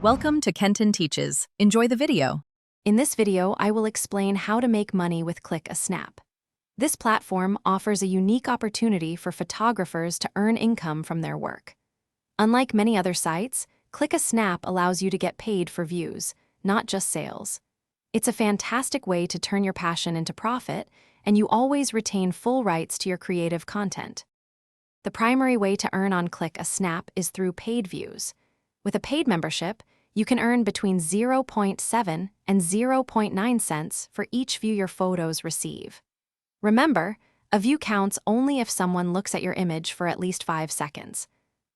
Welcome to Kenton Teaches. Enjoy the video. In this video, I will explain how to make money with Clickasnap. This platform offers a unique opportunity for photographers to earn income from their work. Unlike many other sites, Clickasnap allows you to get paid for views, not just sales. It's a fantastic way to turn your passion into profit, and you always retain full rights to your creative content. The primary way to earn on Clickasnap is through paid views. With a paid membership, you can earn between 0.7 and 0.9 cents for each view your photos receive. Remember, a view counts only if someone looks at your image for at least 5 seconds.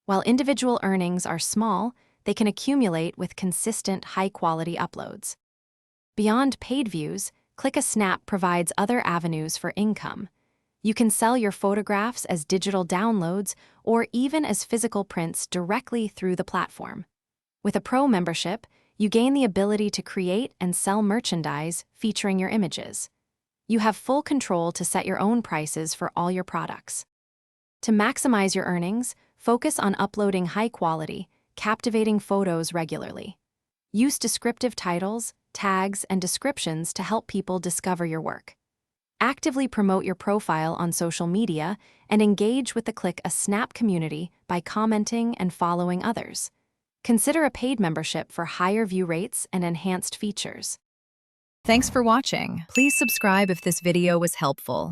While individual earnings are small, they can accumulate with consistent, high-quality uploads. Beyond paid views, Clickasnap provides other avenues for income. You can sell your photographs as digital downloads or even as physical prints directly through the platform. With a pro membership, you gain the ability to create and sell merchandise featuring your images. You have full control to set your own prices for all your products. To maximize your earnings, focus on uploading high-quality, captivating photos regularly. Use descriptive titles, tags, and descriptions to help people discover your work. Actively promote your profile on social media and engage with the Clickasnap community by commenting and following others. Consider a paid membership for higher view rates and enhanced features. Thanks for watching. Please subscribe if this video was helpful.